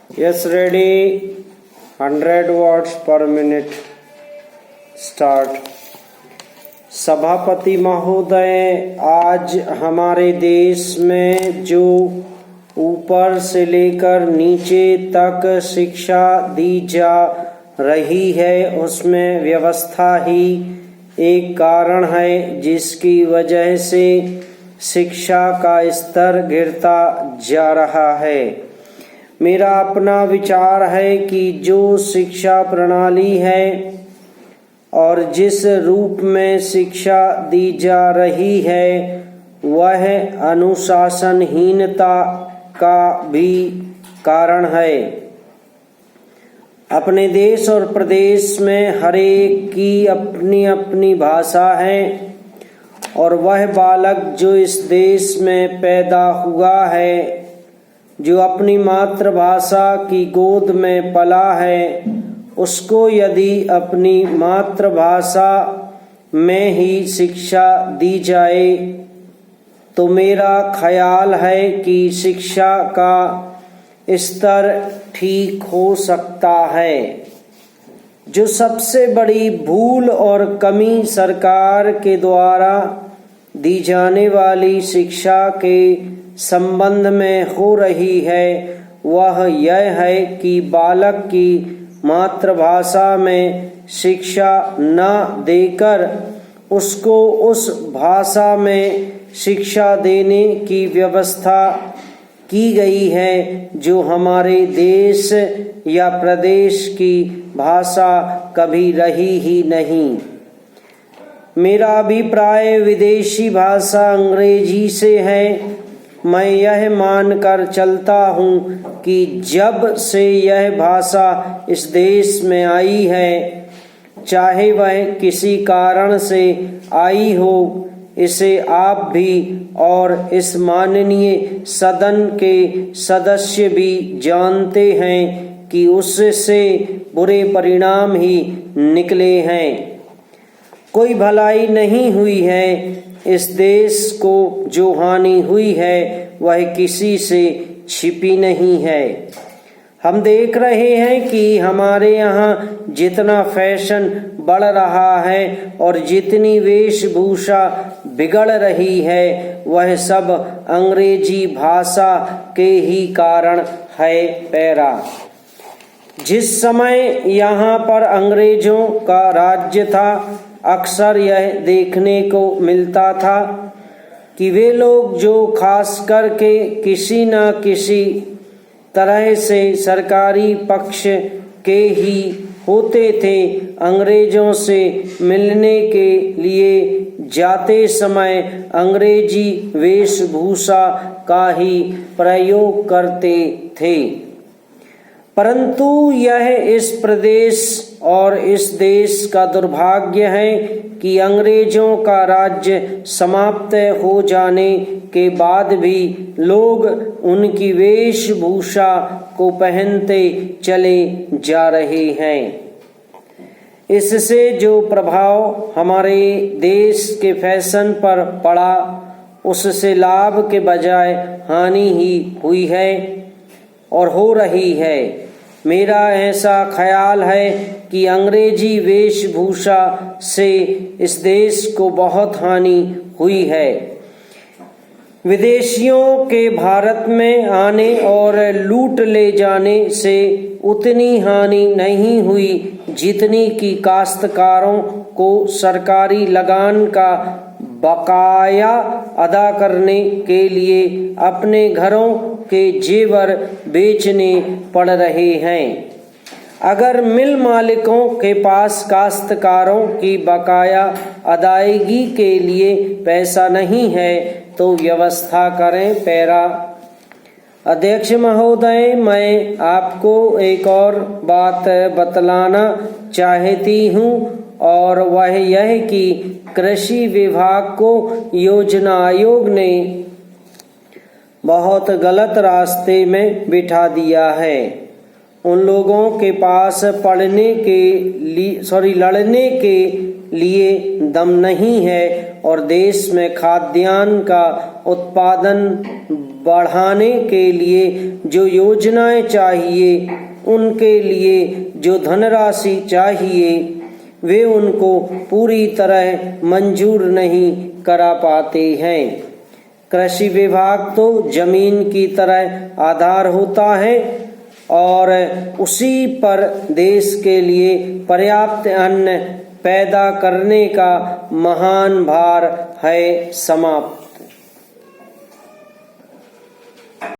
Yes, ready. 100 watts per minute. Start. सभापति महोदय, आज हमारे देश में जो ऊपर से लेकर नीचे तक शिक्षा दी जा रही है, उसमें व्यवस्था ही एक कारण है जिसकी वजह से शिक्षा का स्तर गिरता जा रहा है। मेरा अपना विचार है कि जो शिक्षा प्रणाली है और जिस रूप में शिक्षा दी जा रही है, वह अनुशासनहीनता का भी कारण है। अपने देश और प्रदेश में हर एक की अपनी अपनी भाषा है और वह बालक जो इस देश में पैदा हुआ है, जो अपनी मातृभाषा की गोद में पला है, उसको यदि अपनी मातृभाषा में ही शिक्षा दी जाए तो मेरा ख्याल है कि शिक्षा का स्तर ठीक हो सकता है। जो सबसे बड़ी भूल और कमी सरकार के द्वारा दी जाने वाली शिक्षा के संबंध में हो रही है, वह यह है कि बालक की मातृभाषा में शिक्षा न देकर उसको उस भाषा में शिक्षा देने की व्यवस्था की गई है जो हमारे देश या प्रदेश की भाषा कभी रही ही नहीं। मेरा अभिप्राय विदेशी भाषा अंग्रेजी से है। मैं यह मानकर चलता हूँ कि जब से यह भाषा इस देश में आई है, चाहे वह किसी कारण से आई हो, इसे आप भी और इस माननीय सदन के सदस्य भी जानते हैं कि उससे बुरे परिणाम ही निकले हैं। कोई भलाई नहीं हुई है। इस देश को जो हानि हुई है वह किसी से छिपी नहीं है। हम देख रहे हैं कि हमारे यहाँ जितना फैशन बढ़ रहा है और जितनी वेशभूषा बिगड़ रही है, वह सब अंग्रेजी भाषा के ही कारण है। पैरा जिस समय यहाँ पर अंग्रेजों का राज्य था, अक्सर यह देखने को मिलता था कि वे लोग जो खास करके किसी न किसी तरह से सरकारी पक्ष के ही होते थे, अंग्रेजों से मिलने के लिए जाते समय अंग्रेजी वेशभूषा का ही प्रयोग करते थे। परंतु यह इस प्रदेश और इस देश का दुर्भाग्य है कि अंग्रेजों का राज्य समाप्त हो जाने के बाद भी लोग उनकी वेशभूषा को पहनते चले जा रहे हैं। इससे जो प्रभाव हमारे देश के फैशन पर पड़ा, उससे लाभ के बजाय हानि ही हुई है और हो रही है। मेरा ऐसा ख्याल है कि अंग्रेजी वेशभूषा से इस देश को बहुत हानि हुई है। विदेशियों के भारत में आने और लूट ले जाने से उतनी हानि नहीं हुई जितनी कि काश्तकारों को सरकारी लगान का बकाया अदा करने के लिए अपने घरों के जेवर बेचने पड़ रहे हैं। अगर मिल मालिकों के पास काश्तकारों की बकाया अदायगी के लिए पैसा नहीं है तो व्यवस्था करें। पैरा अध्यक्ष महोदय, मैं आपको एक और बात बतलाना चाहती हूँ और वह यह कि कृषि विभाग को योजना आयोग ने बहुत गलत रास्ते में बिठा दिया है। उन लोगों के पास लड़ने के लिए दम नहीं है और देश में खाद्यान्न का उत्पादन बढ़ाने के लिए जो योजनाएं चाहिए, उनके लिए जो धनराशि चाहिए, वे उनको पूरी तरह मंजूर नहीं करा पाते हैं। कृषि विभाग तो जमीन की तरह आधार होता है और उसी पर देश के लिए पर्याप्त अन्न पैदा करने का महान भार है। समाप्त।